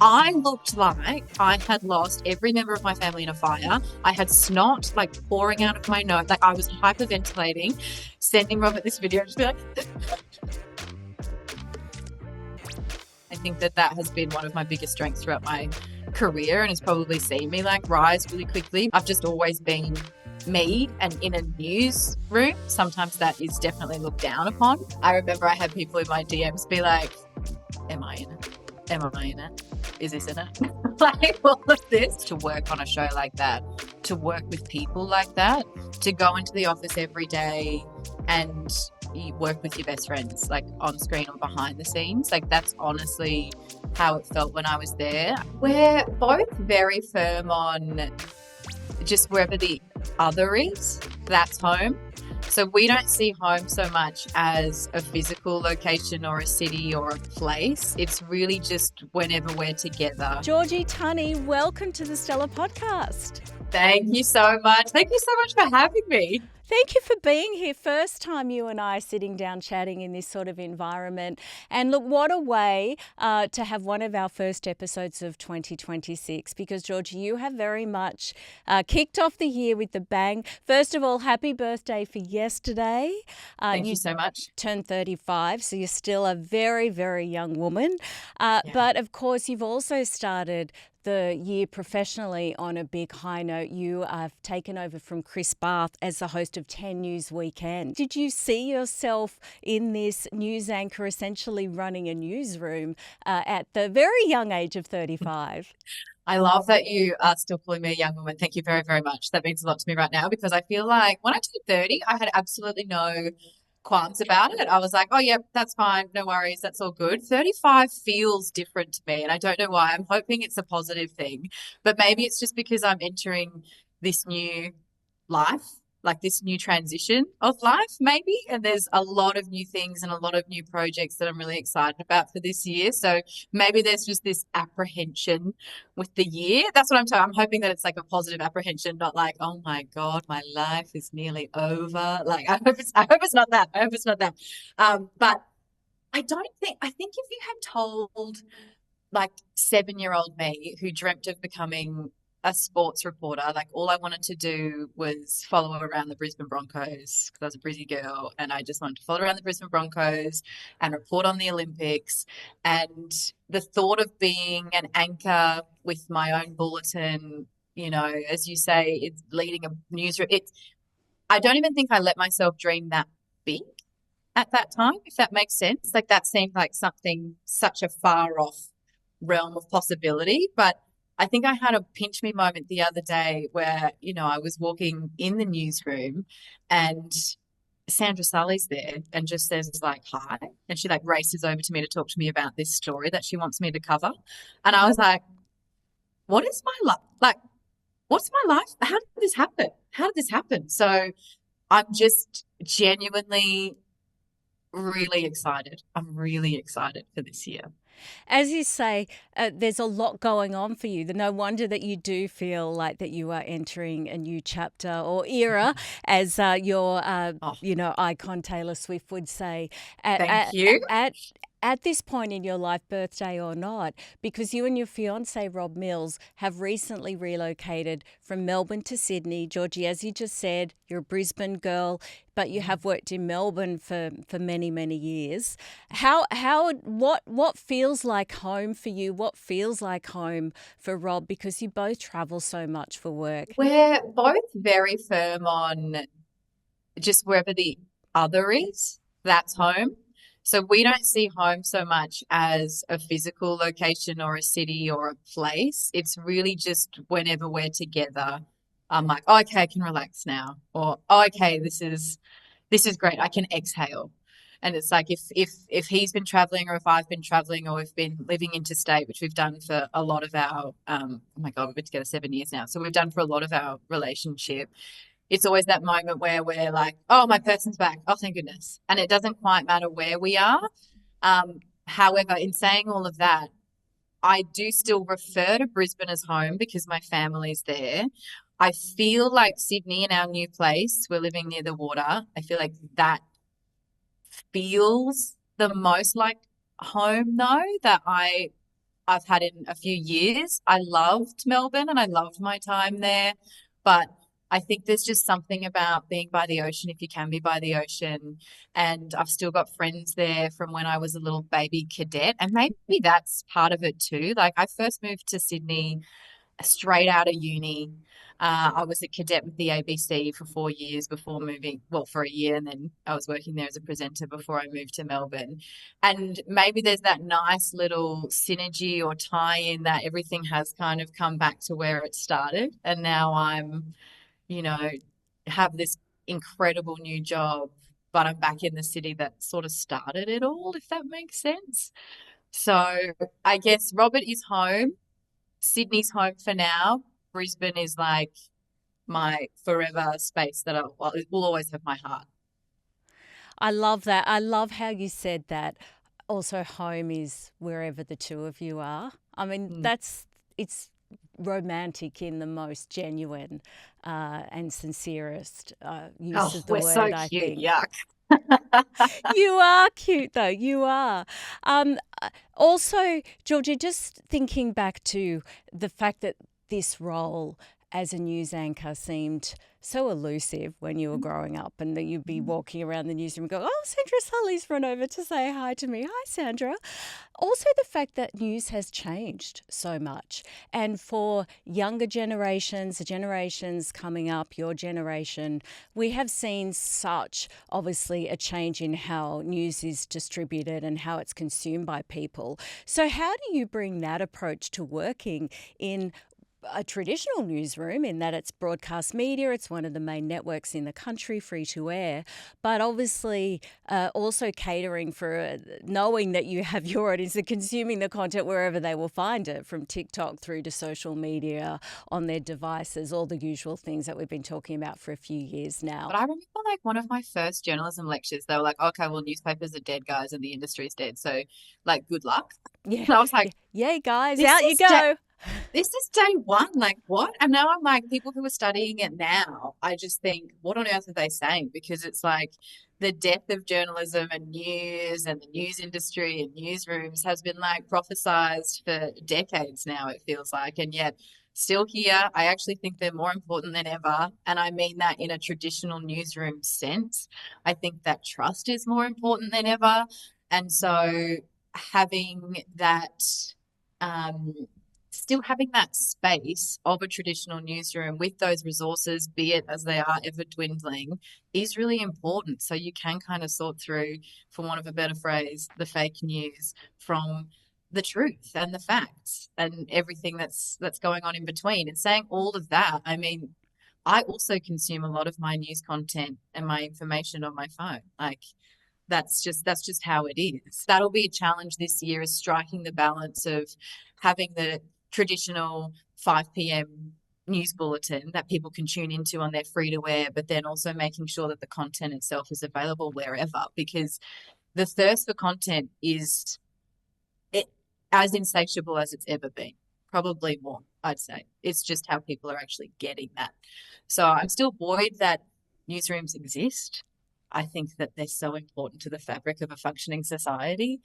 I looked like I had lost every member of my family in a fire. I had snot like pouring out of my nose. Like I was hyperventilating, sending Robert this video and just be like, I think that has been one of my biggest strengths throughout my career and has probably seen me like rise really quickly. I've just always been me, and in a newsroom, sometimes that is definitely looked down upon. I remember I had people in my DMs be like, am I in it? Am I in it? Is this in it? Like all of this. To work on a show like that, to work with people like that, to go into the office every day and you work with your best friends, like on screen or behind the scenes. Like that's honestly how it felt when I was there. We're both very firm on just wherever the other is, that's home. So we don't see home so much as a physical location or a city or a place. It's really just whenever we're together. Georgie Tunny, welcome to the Stella Podcast. Thank you so much. Thank you so much for having me. Thank you for being here. First time you and I are sitting down chatting in this sort of environment. And look, what a way to have one of our first episodes of 2026, because Georgie, you have very much kicked off the year with the bang. First of all, happy birthday for yesterday. Thank you so much. Turned 35, so you're still a very, very young woman. But of course, you've also started the year professionally on a big high note. You have taken over from Chris Bath as the host of 10 News Weekend. Did you see yourself in this news anchor essentially running a newsroom at the very young age of 35? I love that you are still calling me a young woman. Thank you very, very much. That means a lot to me right now because I feel like when I turned 30, I had absolutely no qualms about it. I was like, oh, yeah, that's fine. No worries. That's all good. 35 feels different to me. And I don't know why. I'm hoping it's a positive thing, but maybe it's just because I'm entering this new life, like this new transition of life, maybe. And there's a lot of new things and a lot of new projects that I'm really excited about for this year. So maybe there's just this apprehension with the year. That's what I'm talking. I'm hoping that it's like a positive apprehension, not like, oh my God, my life is nearly over. Like I hope it's not that. I hope it's not that. But I think if you had told like 7-year-old me who dreamt of becoming a sports reporter, like all I wanted to do was follow around the Brisbane Broncos because I was a Brizzy girl and I just wanted to follow around the Brisbane Broncos and report on the Olympics. And the thought of being an anchor with my own bulletin, you know, as you say, it's leading a newsroom. I don't even think I let myself dream that big at that time, if that makes sense. Like that seemed like something such a far off realm of possibility. But I think I had a pinch me moment the other day where, you know, I was walking in the newsroom and Sandra Sully's there and just says like, hi. And she like races over to me to talk to me about this story that she wants me to cover. And I was like, what is my life? Like, what's my life? How did this happen? How did this happen? So I'm just genuinely really excited. I'm really excited for this year. As you say, there's a lot going on for you. No wonder that you do feel like that you are entering a new chapter or era, as your icon Taylor Swift would say. Thank you. At this point in your life, birthday or not, because you and your fiance Rob Mills have recently relocated from Melbourne to Sydney. Georgie, as you just said, you're a Brisbane girl, but you have worked in Melbourne for many, many years. What feels like home for you? What feels like home for Rob? Because you both travel so much for work. We're both very firm on just wherever the other is, that's home. So we don't see home so much as a physical location or a city or a place. It's really just whenever we're together, I'm like, oh, okay, I can relax now. Or, oh, okay, this is great. I can exhale. And it's like if he's been traveling or if I've been traveling or we've been living interstate, which we've done for a lot of our, oh my God, we've been together 7 years now. So we've done for a lot of our relationship. It's always that moment where we're like, oh, my person's back. Oh, thank goodness. And it doesn't quite matter where we are. However, in saying all of that, I do still refer to Brisbane as home because my family's there. I feel like Sydney in our new place, we're living near the water. I feel like that feels the most like home though, that I I've had in a few years. I loved Melbourne and I loved my time there, but I think there's just something about being by the ocean if you can be by the ocean. And I've still got friends there from when I was a little baby cadet. And maybe that's part of it too. Like I first moved to Sydney straight out of uni. I was a cadet with the ABC for 4 years before moving, well, for a year, and then I was working there as a presenter before I moved to Melbourne. And maybe there's that nice little synergy or tie in that everything has kind of come back to where it started. And now I'm, you know, have this incredible new job, but I'm back in the city that sort of started it all, if that makes sense. So I guess Robert is home. Sydney's home for now. Brisbane is like my forever space that well, it will always have my heart. I love that. I love how you said that. Also, home is wherever the two of you are. I mean, Mm. it's romantic in the most genuine and sincerest use Oh, of the we're so word, I cute. think. Yuck. You are cute, though. You are. Also, Georgie, just thinking back to the fact that this role as a news anchor seemed so elusive when you were growing up, and that you'd be walking around the newsroom and go, "Oh, Sandra Sully's run over to say hi to me. Hi, Sandra." Also, the fact that news has changed so much. And for younger generations, the generations coming up, your generation, we have seen such, obviously, a change in how news is distributed and how it's consumed by people. So, how do you bring that approach to working in a traditional newsroom, in that it's broadcast media, it's one of the main networks in the country, free to air, but obviously also catering for knowing that you have your audience and consuming the content wherever they will find it, from TikTok through to social media on their devices, all the usual things that we've been talking about for a few years now. But I remember like one of my first journalism lectures, they were like, okay, well, newspapers are dead, guys, and the industry's dead. So, like, good luck. Yeah. And I was like, Yay, guys, this out you is de- go. this is day one. Like, what? And now I'm like, people who are studying it now, I just think, what on earth are they saying? Because it's like the death of journalism and news and the news industry and newsrooms has been like prophesized for decades now, it feels like. And yet, still here, I actually think they're more important than ever. And I mean that in a traditional newsroom sense. I think that trust is more important than ever. And so having that, um, still having that space of a traditional newsroom with those resources, be it as they are ever dwindling, is really important. So you can kind of sort through, for want of a better phrase, the fake news from the truth and the facts and everything that's going on in between. And saying all of that, I mean, I also consume a lot of my news content and my information on my phone. Like that's just how it is. That'll be a challenge this year, is striking the balance of having the traditional 5 p.m. news bulletin that people can tune into on their free to air, but then also making sure that the content itself is available wherever, because the thirst for content is it, as insatiable as it's ever been. Probably more, I'd say. It's just how people are actually getting that. So I'm still buoyed that newsrooms exist. I think that they're so important to the fabric of a functioning society.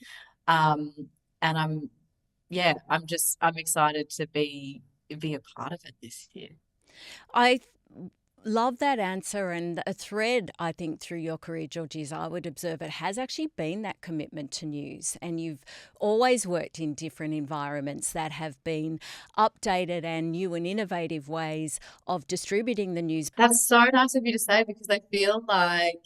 Um, and I'm excited to be a part of it this year. I love that answer, and a thread, I think, through your career, Georgie, as I would observe it, has actually been that commitment to news. And you've always worked in different environments that have been updated and new and innovative ways of distributing the news. That's so nice of you to say, because I feel like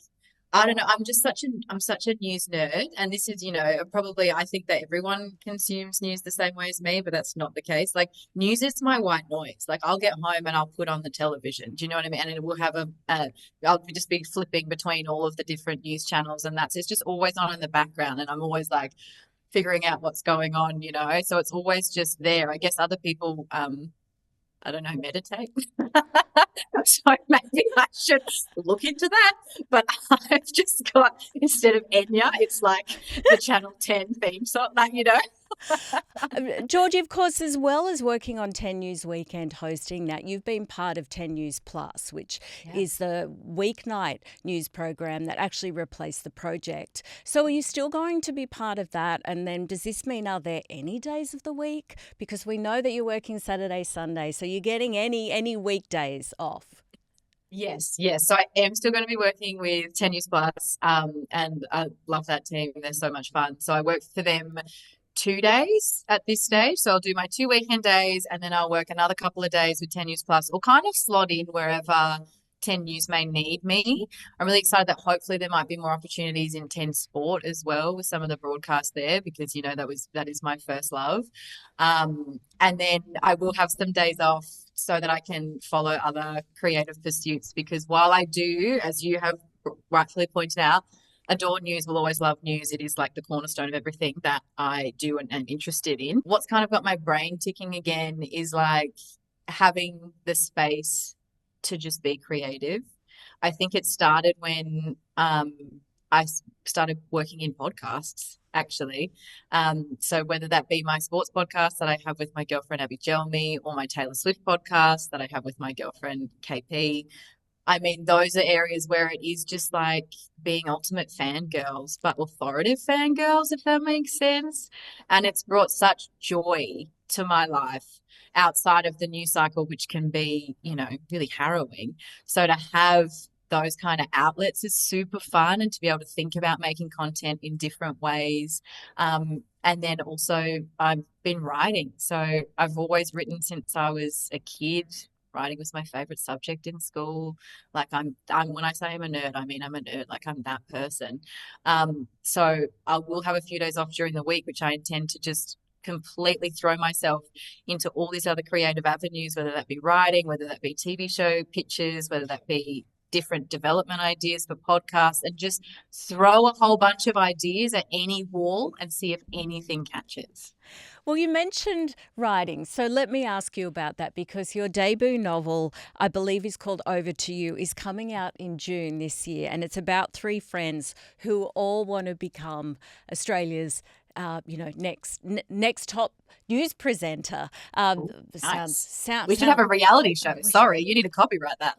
I don't know. I'm such a news nerd, and this is, probably I think that everyone consumes news the same way as me, but that's not the case. Like news is my white noise. Like I'll get home and I'll put on the television. Do you know what I mean? And it will have I'll just be flipping between all of the different news channels, and it's just always on in the background, and I'm always like figuring out what's going on. So it's always just there. I guess other people, I don't know, meditate. So maybe I should look into that. But I've just got, instead of Enya, it's like the Channel 10 theme song, like, Georgie, of course, as well as working on 10 News Weekend hosting that, you've been part of 10 News Plus, which Yeah. is the weeknight news program that actually replaced the project. So are you still going to be part of that? And then does this mean are there any days of the week? Because we know that you're working Saturday, Sunday, so you're getting any weekdays off. Yes, yes. So I am still going to be working with 10 News Plus, and I love that team. They're so much fun. So I work for them 2 days at this stage. So I'll do my 2 weekend days, and then I'll work another couple of days with 10 News Plus, or kind of slot in wherever 10 News may need me. I'm really excited that hopefully there might be more opportunities in 10 Sport as well with some of the broadcast there, because that is my first love. And then I will have some days off so that I can follow other creative pursuits, because while I do, as you have rightfully pointed out, adore news, will always love news. It is like the cornerstone of everything that I do and am interested in. What's kind of got my brain ticking again is like having the space to just be creative. I think it started when I started working in podcasts, actually. So whether that be my sports podcast that I have with my girlfriend Abby Gelmy, or my Taylor Swift podcast that I have with my girlfriend KP, I mean, those are areas where it is just like being ultimate fangirls, but authoritative fangirls, if that makes sense. And it's brought such joy to my life outside of the news cycle, which can be, really harrowing. So to have those kind of outlets is super fun, and to be able to think about making content in different ways. And then also, I've been writing. So I've always written since I was a kid. Writing was my favorite subject in school. Like I'm when I say I'm a nerd, I mean I'm a nerd. Like I'm that person. So I will have a few days off during the week, which I intend to just completely throw myself into all these other creative avenues, whether that be writing, whether that be TV show pitches, whether that be different development ideas for podcasts, and just throw a whole bunch of ideas at any wall and see if anything catches. Well, you mentioned writing, so let me ask you about that, because your debut novel, I believe, is called Over to You, is coming out in June this year, and it's about three friends who all want to become Australia's next top news presenter. Ooh, Sounds nice. sound We should have sound. a reality show. We should, Sorry, you need to copyright that.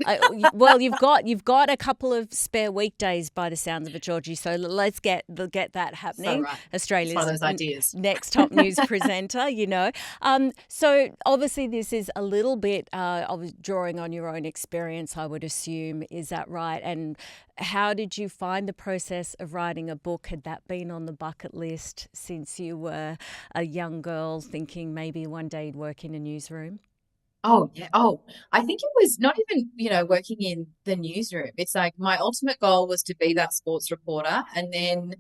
well, you've got a couple of spare weekdays by the sounds of it, Georgie. So let's get that So happening. right. It's one of Australia's those ideas. next top news presenter. So obviously this is a little bit of drawing on your own experience, I would assume. Is that right? And how did you find the process of writing a book? Had that been on the bucket list since you were a young girl, thinking maybe one day you'd work in a newsroom? Oh, yeah. Oh, I think it was not even, working in the newsroom. It's like my ultimate goal was to be that sports reporter. And then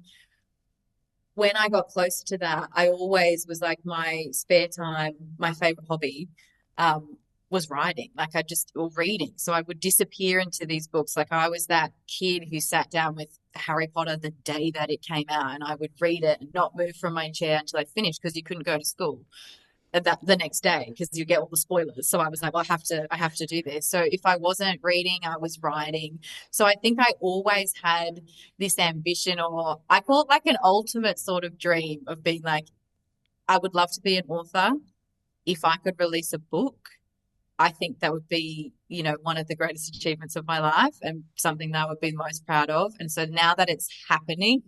when I got closer to that, I always was like my spare time, my favorite hobby, was writing. Like or reading. So I would disappear into these books. Like I was that kid who sat down with Harry Potter the day that it came out, and I would read it and not move from my chair until I finished, because you couldn't go to school that the next day because you get all the spoilers. So I was like, well, I have to do this. So if I wasn't reading, I was writing. So I think I always had this ambition, or I call it like an ultimate sort of dream of being like, I would love to be an author. If I could release a book, I think that would be, one of the greatest achievements of my life, and something that I would be most proud of. And so now that it's happening,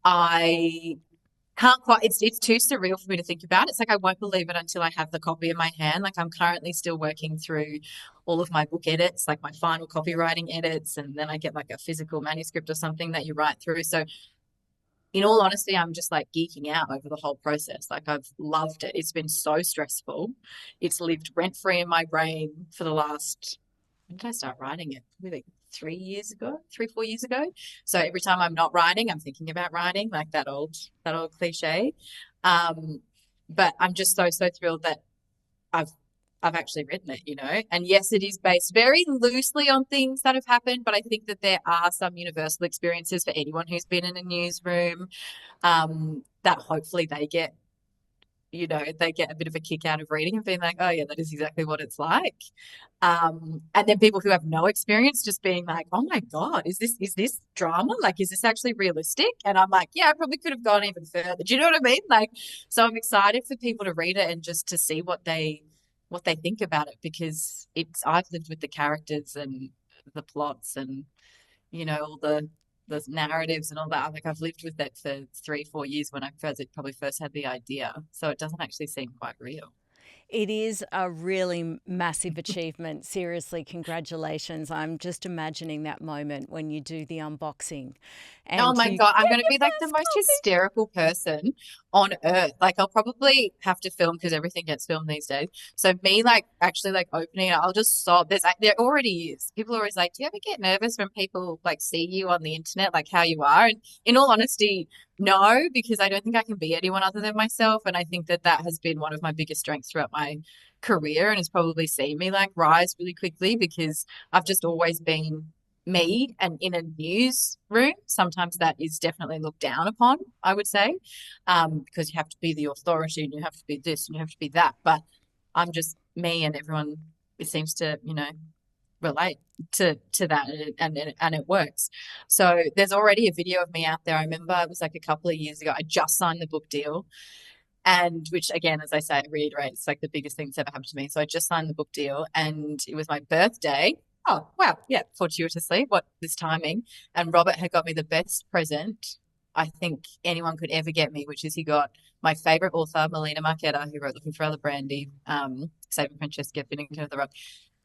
I can't quite, it's too surreal for me to think about. It's like I won't believe it until I have the copy in my hand. Like I'm currently still working through all of my book edits, like my final copywriting edits, and then I get like a physical manuscript or something that you write through. So in all honesty, I'm just like geeking out over the whole process. Like I've loved it. It's been so stressful. It's lived rent free in my brain for the last, when did I start writing it? Maybe like 3 years ago, 4 years ago. So every time I'm not writing, I'm thinking about writing, like that old cliche. But I'm just so thrilled that I've I've actually written it. And yes, it is based very loosely on things that have happened, but I think that there are some universal experiences for anyone who's been in a newsroom, that hopefully they get, they get a bit of a kick out of reading and being like, oh yeah, that is exactly what it's like. And then people who have no experience just being like, oh my God, is this drama? Like, is this actually realistic? And I'm like, yeah, I probably could have gone even further. Do you know what I mean? Like, so I'm excited for people to read it and just to see what they think about it, because I've lived with the characters and the plots and all the narratives and all that. Like, I've lived with it for 3 4 years when I probably first had the idea, so it doesn't actually seem quite real. It is a really massive achievement. Seriously, congratulations. I'm just imagining that moment when you do the unboxing Oh and my you God, I'm get going to your be like the first most copy. hysterical person on earth. Like, I'll probably have to film because everything gets filmed these days. So me like actually like opening it, I'll just sob. There already is. People are always like, "Do you ever get nervous when people like see you on the internet, like how you are?" And in all honesty, no, because I don't think I can be anyone other than myself. And I think that that has been one of my biggest strengths throughout my career, and has probably seen me like rise really quickly because I've just always been me. And in a newsroom, sometimes that is definitely looked down upon, I would say, because you have to be the authority and you have to be this and you have to be that. But I'm just me, and everyone, it seems to, relate to that, and it works. So there's already a video of me out there. I remember it was like a couple of years ago. I just signed the book deal, and which again, as I say, I reiterate, it's like the biggest thing that's ever happened to me. So I just signed the book deal, and it was my birthday. Oh wow, yeah, fortuitously, what this timing. And Robert had got me the best present I think anyone could ever get me, which is he got my favorite author, Melina Marchetta, who wrote Looking for Other Brandy, Saving Francesca, Finnegan of the Rock.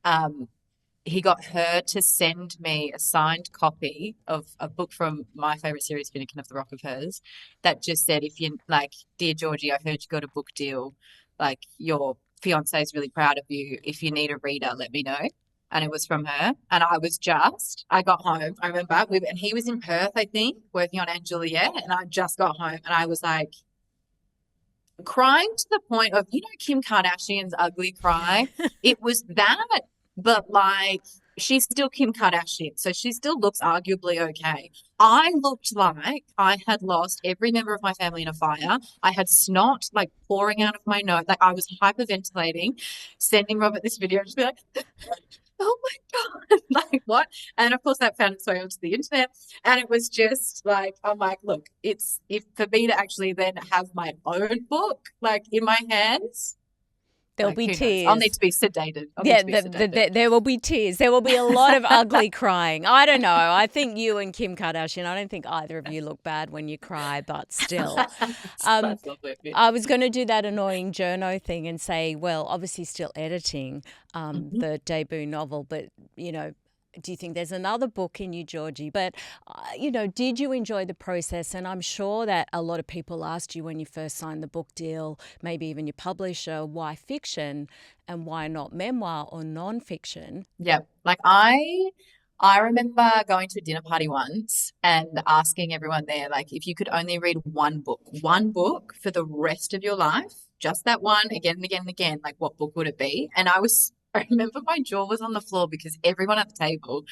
Um, he got her to send me a signed copy of a book from my favorite series, Finnegan of the Rock, of hers, that just said, if you like, dear Georgie, I heard you got a book deal. Like, your fiance is really proud of you. If you need a reader, let me know. And it was from her. And I got home. I remember, and he was in Perth, I think, working on Anne Juliet. And I just got home and I was like, crying to the point of, Kim Kardashian's ugly cry. It was that, but like, she's still Kim Kardashian, so she still looks arguably okay. I looked like I had lost every member of my family in a fire. I had snot like pouring out of my nose. Like, I was hyperventilating, sending Robert this video, just be like, oh my God, like what? And of course, that found its way onto the internet. And it was just like, I'm like, look, it's if for me to actually then have my own book like in my hands, There'll like be who knows? I'll need tears. to be sedated. I'll need Yeah, to be sedated. there will be tears. There will be a lot of ugly crying. I don't know. I think you and Kim Kardashian, I don't think either of you look bad when you cry, but still. Um, That's lovely of you. I was going to do that annoying journo thing and say, well, obviously still editing Mhm. the debut novel, but, do you think there's another book in you, Georgie? But, did you enjoy the process? And I'm sure that a lot of people asked you when you first signed the book deal, maybe even your publisher, why fiction and why not memoir or non-fiction? Yeah. Like, I remember going to a dinner party once and asking everyone there, like, if you could only read one book for the rest of your life, just that one, again and again and again, like, what book would it be? And I remember my jaw was on the floor because everyone at the table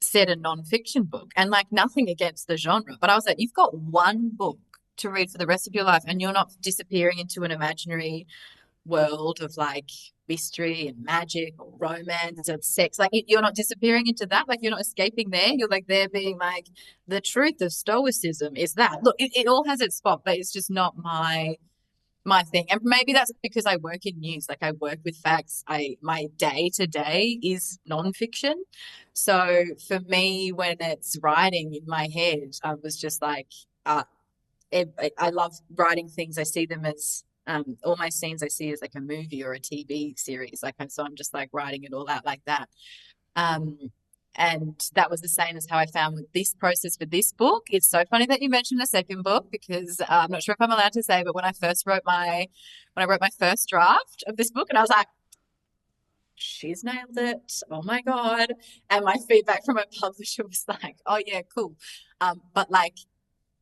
said a non-fiction book, and like, nothing against the genre, but I was like, you've got one book to read for the rest of your life, and you're not disappearing into an imaginary world of like mystery and magic or romance or sex. Like, you're not disappearing into that. Like, you're not escaping there. You're like there being like, the truth of stoicism is that. Look, it all has its spot, but it's just not my thing. And maybe that's because I work in news. Like, I work with facts. My day to day is nonfiction. So for me, when it's writing in my head, I was just like, I love writing things. I see them as all my scenes I see as like a movie or a TV series. Like, so I'm just like writing it all out like that. Um, and that was the same as how I found with this process for this book. It's so funny that you mentioned the second book, because I'm not sure if I'm allowed to say, but when I wrote my first draft of this book, and I was like, she's nailed it. Oh my God. And my feedback from my publisher was like, oh yeah, cool. But like,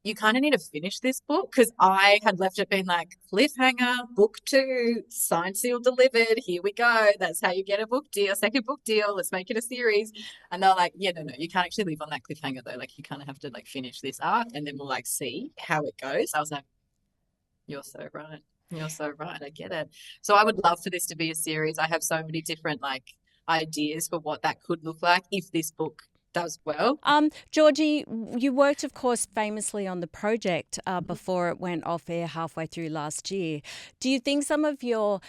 you kind of need to finish this book, because I had left it being like, cliffhanger, book two, signed, sealed, delivered. Here we go. That's how you get a book deal, second book deal. Let's make it a series. And they're like, yeah, no, you can't actually leave on that cliffhanger though. Like, you kind of have to like finish this arc, and then we'll like see how it goes. I was like, you're so right. You're so right. I get it. So I would love for this to be a series. I have so many different like ideas for what that could look like if this book does well. Georgie, you worked, of course, famously on the project before it went off air halfway through last year. Do you think some of your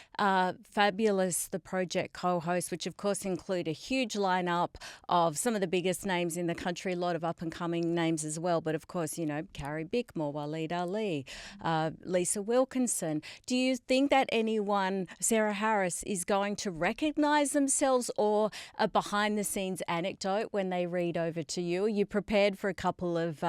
fabulous The Project co hosts, which of course include a huge lineup of some of the biggest names in the country, a lot of up and coming names as well, but of course, Carrie Bickmore, Waleed Ali, Lisa Wilkinson, do you think that anyone, Sarah Harris, is going to recognise themselves or a behind the scenes anecdote when they read over to you? Are you prepared for a couple of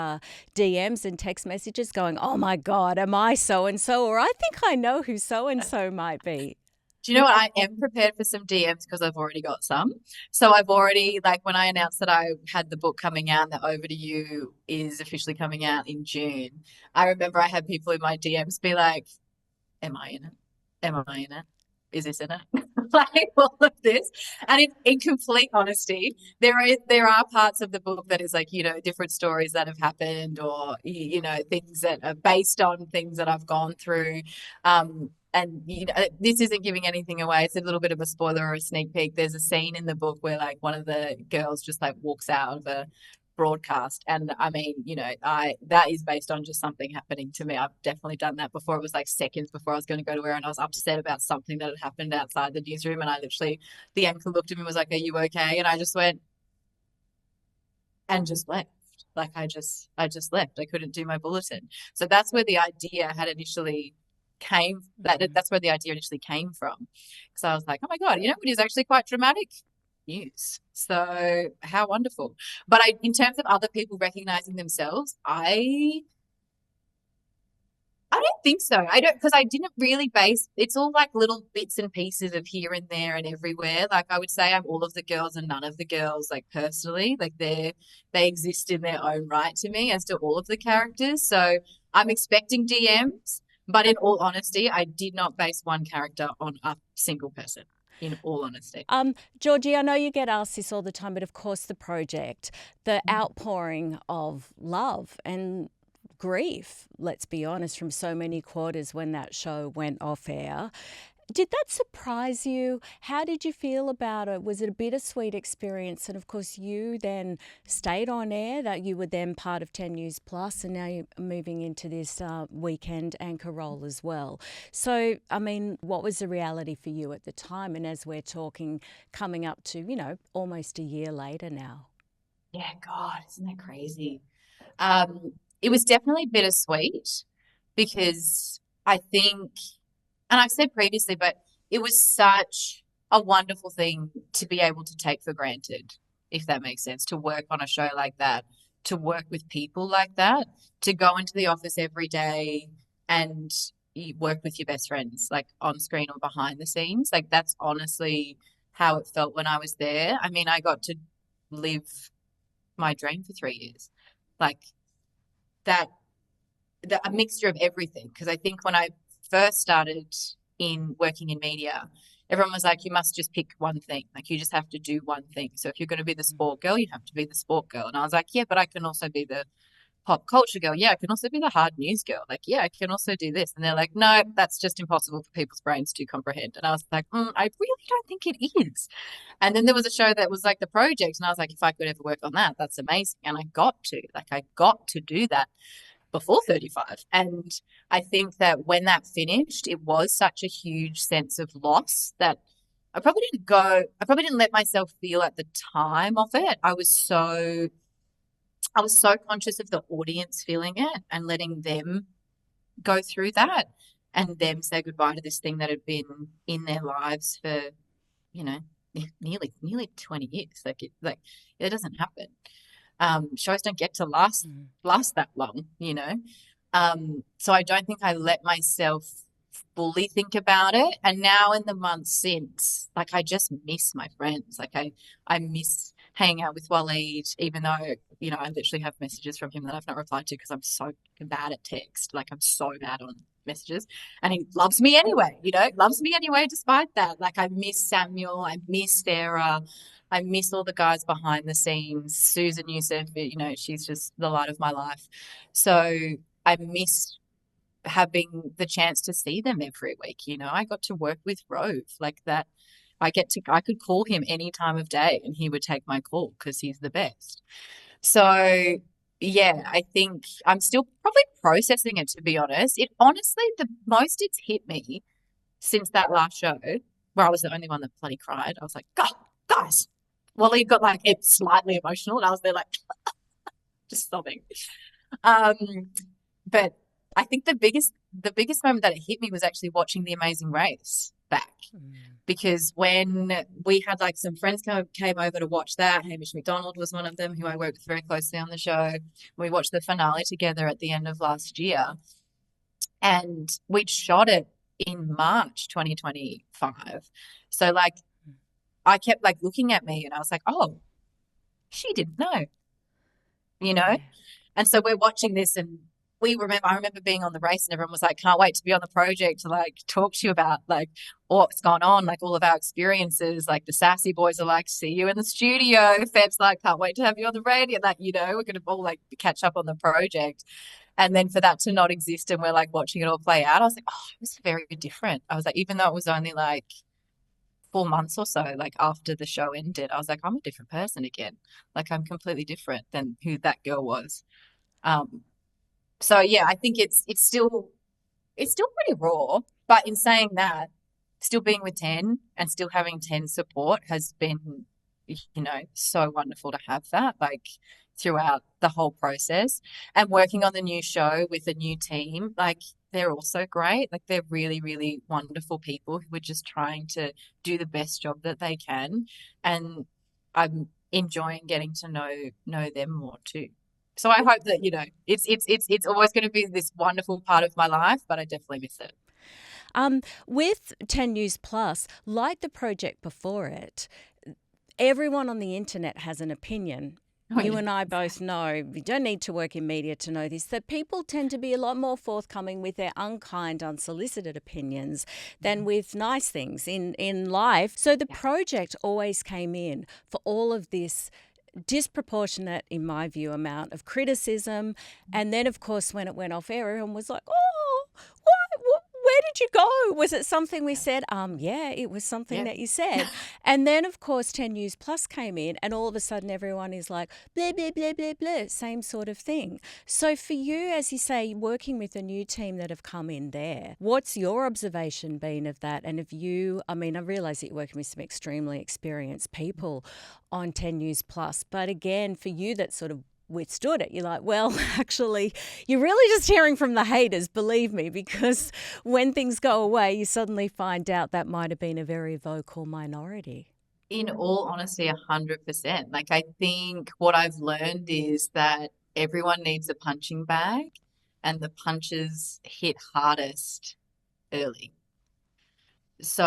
DMs and text messages going, oh my God, am I so and so? Or I think I know who so and so might be. Do you know what? I am prepared for some DMs because I've already got some. So I've already, like, when I announced that I had the book coming out, that Over to You is officially coming out in June, I remember I had people in my DMs be like, am I in it? Am I in it? Is this in it? Like all of this. And in complete honesty, there are parts of the book that is like, different stories that have happened or, things that are based on things that I've gone through. And this isn't giving anything away. It's a little bit of a spoiler or a sneak peek. There's a scene in the book where like one of the girls just like walks out of a broadcast, and I mean, I that is based on just something happening to me. I've definitely done that before. It was like seconds before I was going to go to air, and I was upset about something that had happened outside the newsroom, and I literally, the anchor looked at me and was like, are you okay? And I just went and just left. Like I just left. I couldn't do my bulletin. So that's where the idea had initially came, that's where the idea initially came from, because I was like, oh my God, it is actually quite dramatic news. So how wonderful. But in terms of other people recognizing themselves, I don't think so. I don't, because I didn't really base, it's all like little bits and pieces of here and there and everywhere. Like I would say I'm all of the girls and none of the girls, like personally, like they exist in their own right to me, as do all of the characters. So I'm expecting DMs, but in all honesty, I did not base one character on a single person, in all honesty. Georgie, I know you get asked this all the time, but of course the project, the outpouring of love and grief, let's be honest, from so many quarters when that show went off air. Did that surprise you? How did you feel about it? Was it a bittersweet experience? And of course, you then stayed on air, that you were then part of 10 News Plus, and now you're moving into this weekend anchor role as well. So, I mean, what was the reality for you at the time? And as we're talking, coming up to, almost a year later now. Yeah, God, isn't that crazy? It was definitely bittersweet because I think, and I've said previously, but it was such a wonderful thing to be able to take for granted, if that makes sense, to work on a show like that, to work with people like that, to go into the office every day and you work with your best friends, like on screen or behind the scenes. Like that's honestly how it felt when I was there. I mean, I got to live my dream for 3 years. Like that, a mixture of everything. Because I think when I first started in working in media, everyone was like, you must just pick one thing. Like you just have to do one thing. So if you're going to be the sport girl, you have to be the sport girl. And I was like, yeah, but I can also be the pop culture girl. Yeah, I can also be the hard news girl. Like, yeah, I can also do this. And they're like, no, that's just impossible for people's brains to comprehend. And I was like, I really don't think it is. And then there was a show that was like The Project. And I was like, if I could ever work on that, that's amazing. And I got to do that before 35. And I think that when that finished, it was such a huge sense of loss that I probably didn't let myself feel at the time of it. I was so conscious of the audience feeling it and letting them go through that and them say goodbye to this thing that had been in their lives for, you know, nearly 20 years. It doesn't happen. Shows don't get to last that long. So I don't think I let myself fully think about it. And now in the months since, like I just miss my friends. Like I miss hanging out with Waleed, even though, I literally have messages from him that I've not replied to because I'm so bad at text. Like I'm so bad on messages. And he loves me anyway, loves me anyway despite that. Like I miss Samuel, I miss Sarah, I miss all the guys behind the scenes. Susan Youssef, she's just the light of my life. So I miss having the chance to see them every week. I got to work with Rove like that. I could call him any time of day and he would take my call because he's the best. So yeah, I think I'm still probably processing it, to be honest. It honestly, the most it's hit me since that last show where I was the only one that bloody cried. I was like, God, guys. Well, he got like it's slightly emotional, and I was there like just sobbing. Um, but I think the biggest moment that it hit me was actually watching The Amazing Race back. Because when we had like some friends came over to watch that, Hamish McDonald was one of them who I worked with very closely on the show. We watched the finale together at the end of last year, and we'd shot it in March 2025. So like I kept like looking at me and I was like, oh, she didn't know, you know? Yeah. And so we're watching this and I remember being on the race and everyone was like, can't wait to be on the project to like talk to you about like what's gone on, like all of our experiences. Like the sassy boys are like, see you in the studio. Feb's like, can't wait to have you on the radio. Like, we're gonna all like catch up on the project. And then for that to not exist and we're like watching it all play out, I was like, oh, it was very different. I was like, even though it was only like 4 months or so, like after the show ended, I was like, I'm a different person again. Like I'm completely different than who that girl was. Um, so yeah, I think it's still pretty raw. But in saying that, still being with 10 and still having 10 support has been, so wonderful to have that like throughout the whole process. And working on the new show with a new team, like they're also great. Like they're really, really wonderful people who are just trying to do the best job that they can. And I'm enjoying getting to know them more too. So I hope that, it's always going to be this wonderful part of my life, but I definitely miss it. With 10 News Plus, like the project before it, everyone on the internet has an opinion. Oh, You yeah. and I both know, we don't need to work in media to know this, that people tend to be a lot more forthcoming with their unkind, unsolicited opinions than with nice things in life. So the project always came in for all of this disproportionate, in my view, amount of criticism. And then, of course, when it went off air, everyone was like, oh, what, where did you go? Was it something we said? Yeah, it was something Yeah. that you said. And then, of course, 10 News Plus came in, and all of a sudden everyone is like, blah, blah, blah, blah, blah, same sort of thing. So for you, as you say, working with a new team that have come in there, what's your observation been of that? And of you, I mean, I realise that you're working with some extremely experienced people on 10 News Plus, but again, for you that sort of withstood it, you're like, well, actually, you're really just hearing from the haters, believe me, because when things go away, you suddenly find out that might have been a very vocal minority. In all honesty, 100%. Like I think what I've learned is that everyone needs a punching bag and the punches hit hardest early. So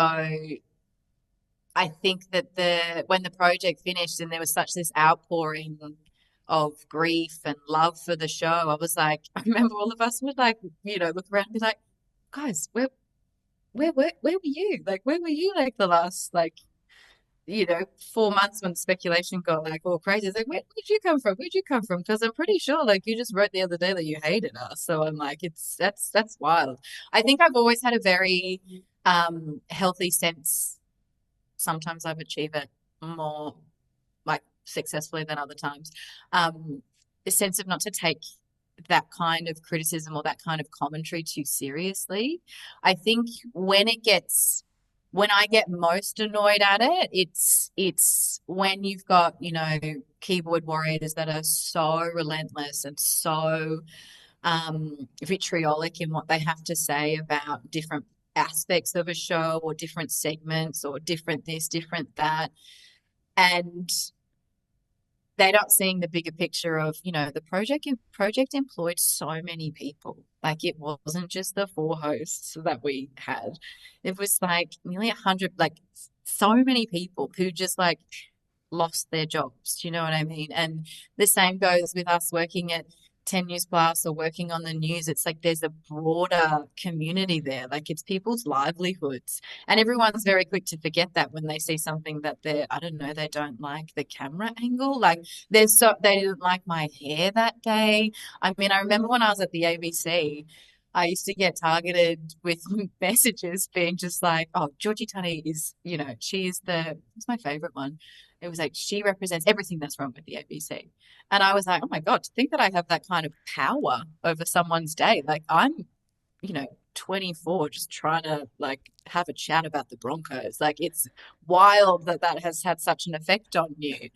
I think that when the project finished and there was such this outpouring of grief and love for the show, I was like, I remember all of us would like, look around and be like, guys, where were you? Like, where were you like the last like 4 months when speculation got like all crazy? It's like, where'd you come from? Where'd you come from? Because I'm pretty sure like you just wrote the other day that you hated us. So I'm like, that's wild. I think I've always had a very healthy sense. Sometimes I've achieved it more like successfully than other times. A sense of not to take that kind of criticism or that kind of commentary too seriously. I think when I get most annoyed at it, it's when you've got, keyboard warriors that are so relentless and so vitriolic in what they have to say about different aspects of a show or different segments or different this, different that. And they're not seeing the bigger picture of, the project employed so many people. Like it wasn't just the 4 hosts that we had. It was like nearly 100, like so many people who just like lost their jobs. Do you know what I mean? And the same goes with us working at 10 News Plus or working on the news. It's like there's a broader community there. Like it's people's livelihoods. And everyone's very quick to forget that when they see something that I don't know, they don't like the camera angle. Like they didn't like my hair that day. I mean, I remember when I was at the ABC, I used to get targeted with messages being just like, oh, Georgie Tunny is, she is what's my favorite one? It was like, she represents everything that's wrong with the ABC. And I was like, oh my God, to think that I have that kind of power over someone's day. Like I'm, you know, 24 just trying to like have a chat about the Broncos. Like it's wild that that has had such an effect on you.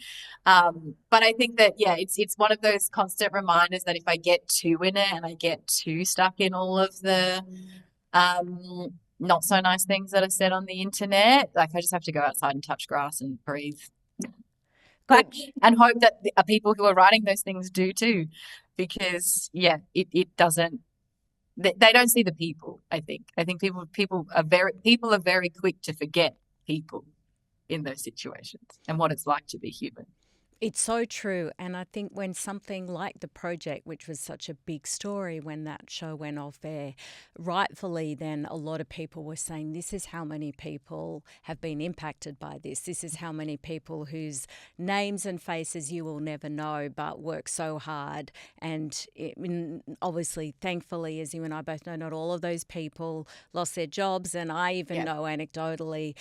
But I think that yeah, it's one of those constant reminders that if I get too in it and I get too stuck in all of the not so nice things that are said on the internet, like I just have to go outside and touch grass and breathe. But Like, and hope that the people who are writing those things do too, because yeah, it doesn't they don't see the people. I think people are very quick to forget people in those situations and what it's like to be human. it's so true. And I think when something like The Project, which was such a big story when that show went off air, rightfully then a lot of people were saying, this is how many people have been impacted by this. This is how many people whose names and faces you will never know but work so hard. And obviously, thankfully, as you and I both know, not all of those people lost their jobs. And I even Yeah. know anecdotally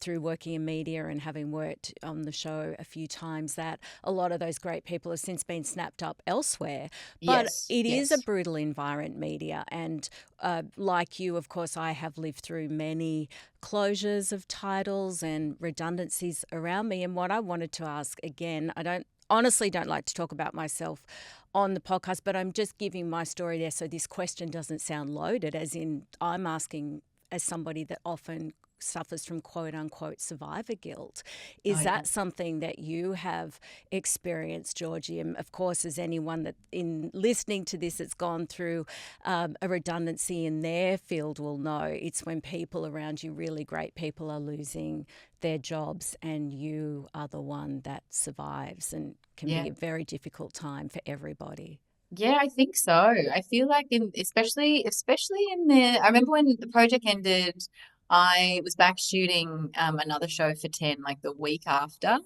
through working in media and having worked on the show a few times that a lot of those great people have since been snapped up elsewhere. But Yes. it is a Yes. brutal environment, media. And like you, of course, I have lived through many closures of titles and redundancies around me. And what I wanted to ask again, I honestly don't like to talk about myself on the podcast, but I'm just giving my story there so this question doesn't sound loaded, as in I'm asking as somebody that often suffers from quote unquote survivor guilt. Oh Is yeah. that something that you have experienced, Georgie? And of course, as anyone that in listening to this that's gone through a redundancy in their field will know, it's when people around you, really great people, are losing their jobs and you are the one that survives, and can Yeah. be a very difficult time for everybody. Yeah, I think so. I feel like especially in the I remember when the project ended, I was back shooting another show for 10 like the week after.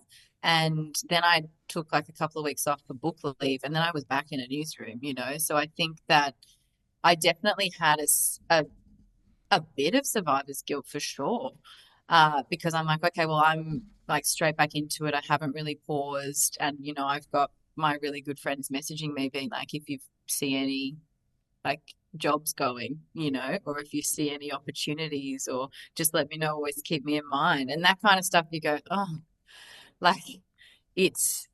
And then I took like a couple of weeks off for book leave and then I was back in a newsroom. So I think that I definitely had a bit of survivor's guilt for sure. Because I'm like, okay, well, I'm like straight back into it. I haven't really paused. And, I've got my really good friends messaging me being like, if you see any like jobs going, or if you see any opportunities or just let me know, always keep me in mind. And that kind of stuff, you go, oh, like it's,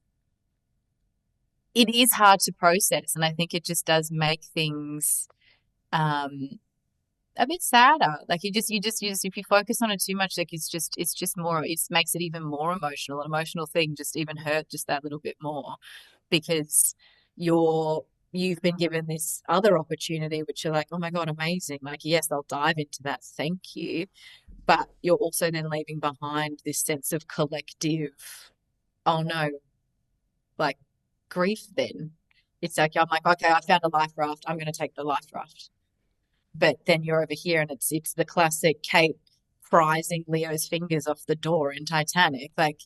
it is hard to process. And I think it just does make things, um, a bit sadder. Like you just if you focus on it too much, like it's just more it makes it even more emotional. An emotional thing just even hurt just that little bit more because you've been given this other opportunity which you're like, oh my God, amazing. Like, yes, I'll dive into that. Thank you. But you're also then leaving behind this sense of collective, oh no, like grief then. It's like I'm like, okay, I found a life raft. I'm gonna take the life raft, but then you're over here and it's the classic Kate prizing Leo's fingers off the door in Titanic. Like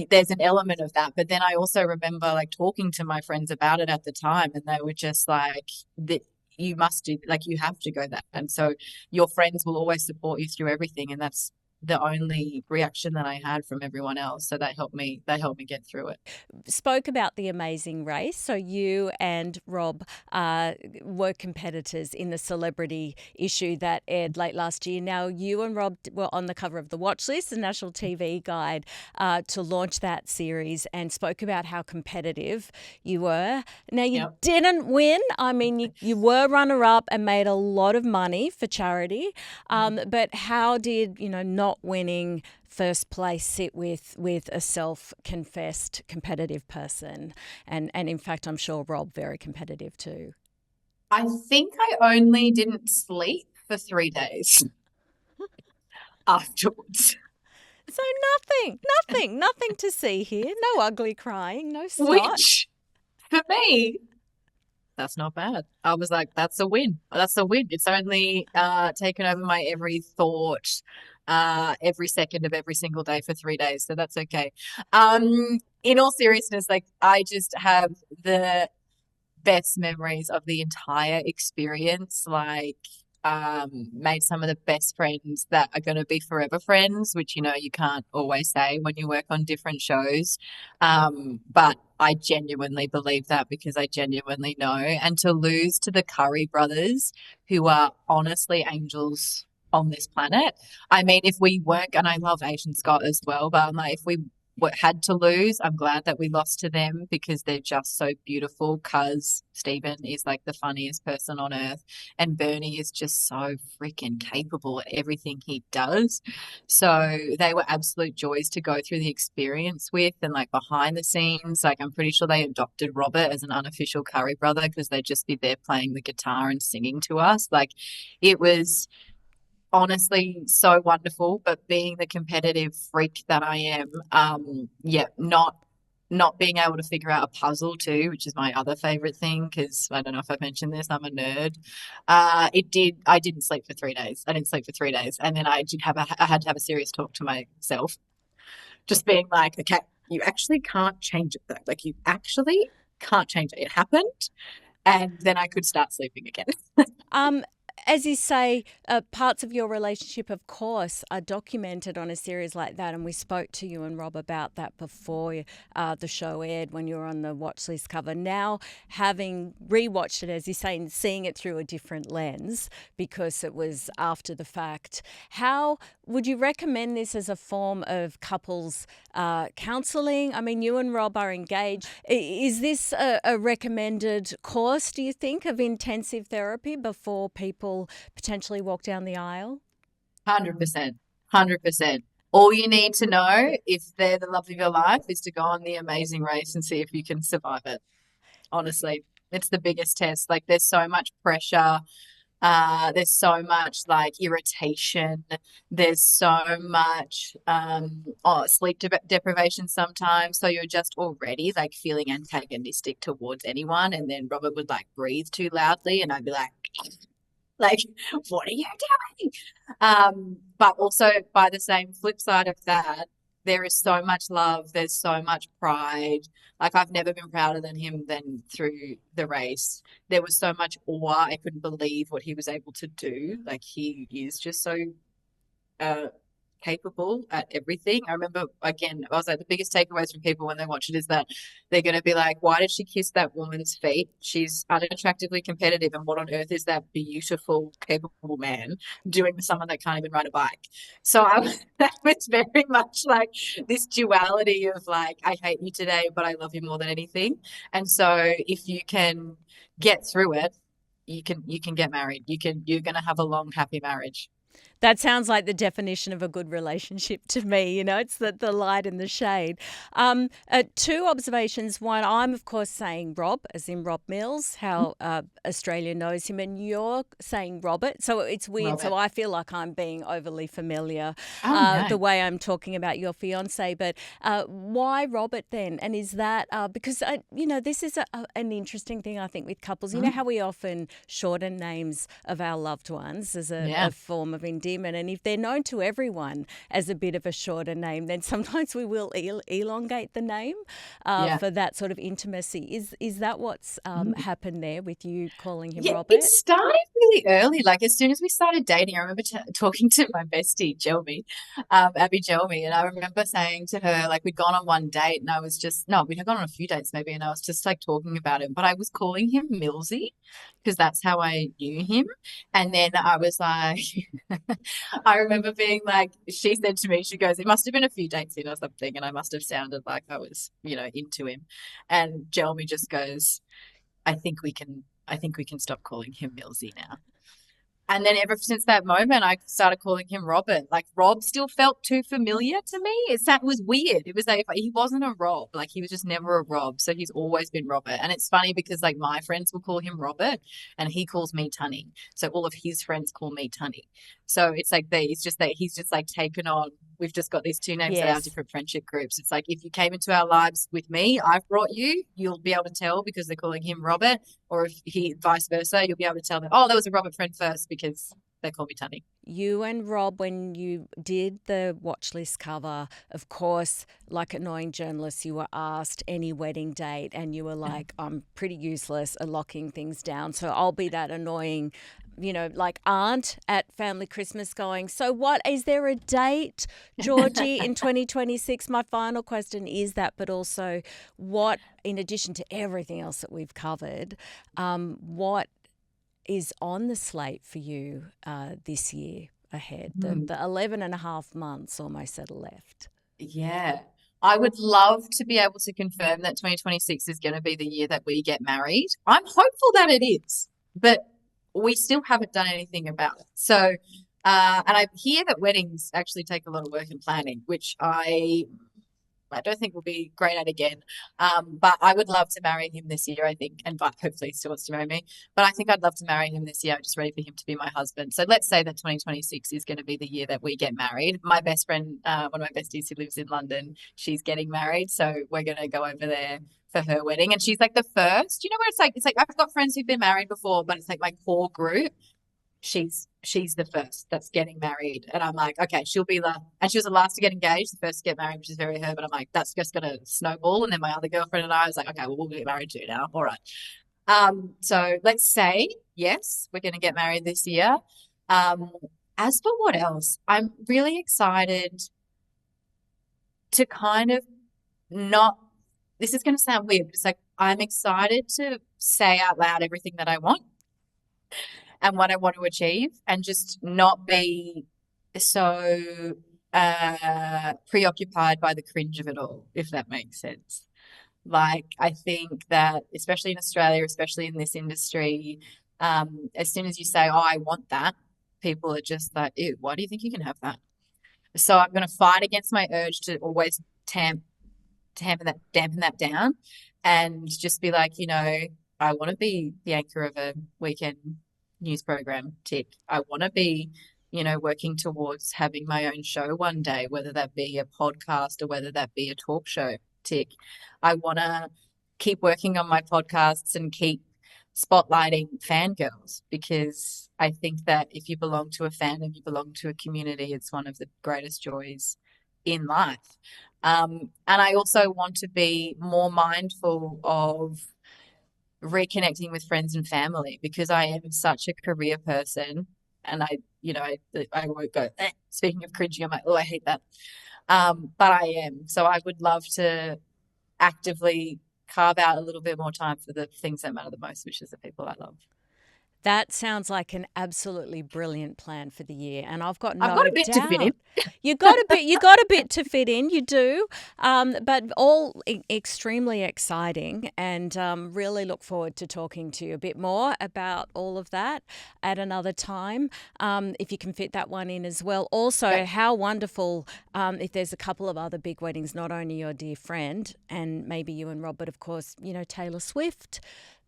there's an element of that. But then I also remember like talking to my friends about it at the time and they were just like that you must do like you have to go that. And so your friends will always support you through everything. And that's the only reaction that I had from everyone else. So they helped me get through it. Spoke about The Amazing Race. So you and Rob were competitors in the celebrity issue that aired late last year. Now, you and Rob were on the cover of The Watch List, the National TV Guide, to launch that series, and spoke about how competitive you were. Now, you Yep. didn't win. I mean, you were runner-up and made a lot of money for charity. But how did, not winning first place sit with a self-confessed competitive person, and in fact I'm sure Rob very competitive too? I think I only didn't sleep for 3 days afterwards, So nothing to see here. No ugly crying, no snot. which for me that's not bad. I was like, that's a win. That's a win. It's only taken over my every thought, every second of every single day for 3 days. So that's okay. In all seriousness, like I just have the best memories of the entire experience. Like, made some of the best friends that are going to be forever friends, which you can't always say when you work on different shows. But I genuinely believe that because I genuinely know. And to lose to the Curry brothers, who are honestly angels on this planet. I mean, if we weren't, and I love Asian Scott as well, but I'm like, if we had to lose, I'm glad that we lost to them because they're just so beautiful. Cuz Stephen is like the funniest person on earth, and Bernie is just so freaking capable at everything he does. So they were absolute joys to go through the experience with, and like behind the scenes, like I'm pretty sure they adopted Robert as an unofficial Curry brother because they'd just be there playing the guitar and singing to us. Like it was honestly so wonderful. But being the competitive freak that I am, yeah, not being able to figure out a puzzle too, which is my other favorite thing because I don't know if I've mentioned this, I'm a nerd. I didn't sleep for 3 days. I didn't sleep for 3 days, and then I had to have a serious talk to myself, just being like, okay, you actually can't change it though. Like you actually can't change it. It happened, and then I could start sleeping again. Um, as you say, parts of your relationship, of course, are documented on a series like that. And we spoke to you and Rob about that before the show aired when you were on the watch list cover. Now, having rewatched it, as you say, and seeing it through a different lens because it was after the fact, how would you recommend this as a form of couples counselling? I mean, you and Rob are engaged. Is this a recommended course, do you think, of intensive therapy before people potentially walk down the aisle? 100%. 100%. All you need to know if they're the love of your life is to go on the Amazing Race and see if you can survive it. Honestly, it's the biggest test. Like, there's so much pressure. There's so much like irritation. There's so much sleep deprivation sometimes. So you're just already like feeling antagonistic towards anyone. And then Robert would like breathe too loudly, and I'd be like, what are you doing? But also by the same flip side of that, there is so much love, there's so much pride. Like I've never been prouder than him than through the race. There was so much awe. I couldn't believe what he was able to do. Like he is just so uh capable at everything. I remember again, I was like the biggest takeaways from people when they watch it is that they're going to be like, why did she kiss that woman's feet? She's unattractively competitive, and what on earth is that beautiful, capable man doing with someone that can't even ride a bike? So that was very much like this duality of like, I hate you today, but I love you more than anything. And so if you can get through it, you can get married. You're going to have a long, happy marriage. That sounds like the definition of a good relationship to me. You know, it's the light and the shade. Two observations. One, I'm, of course, saying Rob, as in Rob Mills, how Australia knows him, and you're saying Robert. So it's weird. So Robert. I feel like I'm being overly familiar Oh no. the way I'm talking about your fiance. But why Robert then? And is that because, this is an interesting thing, I think, with couples. You know how we often shorten names of our loved ones as Yeah. a form of endearment. And if they're known to everyone as a bit of a shorter name, then sometimes we will elongate the name Yeah. for that sort of intimacy. Is that what's happened there with you calling him Yeah, Robert? it started really early. Like as soon as we started dating, I remember talking to my bestie, Jelmy, Abby Jelmy, and I remember saying to her, like we'd gone on one date, and I was just no, we'd gone on a few dates maybe, and I was just like talking about him, but I was calling him Millsy because that's how I knew him. And then I was like, I remember being like, she said to me, she goes, it must have been a few dates in or something, and I must have sounded like I was, into him. And Jelmy just goes, I think we can stop calling him Millsy now. And then ever since that moment, I started calling him Robert. Like Rob still felt too familiar to me. That was weird. It was like he wasn't a Rob. Like he was just never a Rob. So he's always been Robert. And it's funny because like my friends will call him Robert, and he calls me Tunny. So all of his friends call me Tunny. So it's like it's just that he's just like taken on. We've just got these two names that are Yes. different friendship groups. It's like if you came into our lives with me, I've brought you. You'll be able to tell because they're calling him Robert, or if he vice versa, you'll be able to tell them, oh, there was a Robert friend first because they call me Tunny. You and Rob, when you did the watch list cover, of course, like annoying journalists, you were asked any wedding date and you were like, I'm pretty useless at locking things down. So I'll be that annoying, like aunt at family Christmas going, so what, is there a date, Georgie, in 2026? My final question is that, but also what, in addition to everything else that we've covered, what is on the slate for you this year ahead? The 11 and a half months almost that are left. Yeah. I would love to be able to confirm that 2026 is going to be the year that we get married. I'm hopeful that it is, but we still haven't done anything about it. So, and I hear that weddings actually take a lot of work and planning, which I don't think we'll be great at again. But I would love to marry him this year, I think, and but hopefully he still wants to marry me. But I think I'd love to marry him this year. I'm just ready for him to be my husband. So let's say that 2026 is going to be the year that we get married. My best friend, one of my besties who lives in London, she's getting married. So we're going to go over there for her wedding. And she's like the first, where it's like I've got friends who've been married before, but it's like my core group. She's the first that's getting married, and I'm like, okay, she'll be and she was the last to get engaged, the first to get married, which is very her, but I'm like, that's just gonna snowball. And then my other girlfriend and I was like, okay, well, we'll get married too now. All right. So let's say yes, we're gonna get married this year. As for what else, I'm really excited to kind of not, this is gonna sound weird, but it's like I'm excited to say out loud everything that I want and what I want to achieve, and just not be so preoccupied by the cringe of it all, if that makes sense. Like, I think that, especially in Australia, especially in this industry, as soon as you say, oh, I want that, people are just like, ew, why do you think you can have that? So I'm going to fight against my urge to always dampen that down, and just be like, I want to be the anchor of a weekend news program, tick. I want to be, working towards having my own show one day, whether that be a podcast or whether that be a talk show, tick. I want to keep working on my podcasts and keep spotlighting fangirls, because I think that if you belong to a fandom, you belong to a community. It's one of the greatest joys in life. And I also want to be more mindful of reconnecting with friends and family, because I am such a career person, and I won't go, speaking of cringy, I'm like, oh, I hate that. But I am. So I would love to actively carve out a little bit more time for the things that matter the most, which is the people I love. That sounds like an absolutely brilliant plan for the year, and I've got a bit to fit in. You got a bit to fit in. You do, but all extremely exciting, and really look forward to talking to you a bit more about all of that at another time, if you can fit that one in as well. Also, how wonderful if there's a couple of other big weddings, not only your dear friend and maybe you and Rob, but of course, Taylor Swift.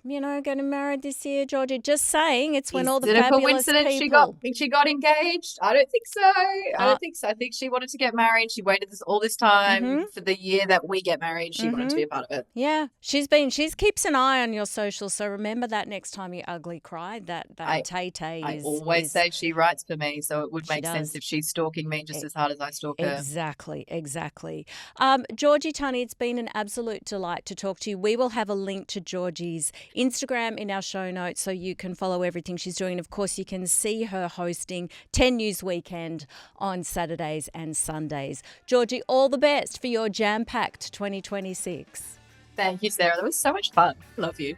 Getting married this year, Georgie. Just saying, it's when all the fabulous people. She got engaged? I don't think so. I think she wanted to get married. She waited all this time for the year that we get married. She wanted to be a part of it. Yeah, she keeps an eye on your socials. So remember that next time you ugly cry. That Tay-Tay I always say she writes for me, so it would make sense if she's stalking me just as hard as I stalk her. Exactly. Georgie Tunny, it's been an absolute delight to talk to you. We will have a link to Georgie's Instagram in our show notes so you can follow everything she's doing. Of course, you can see her hosting 10 News Weekend on Saturdays and Sundays. Georgie, all the best for your jam-packed 2026. Thank you, Sarah. That was so much fun. Love you.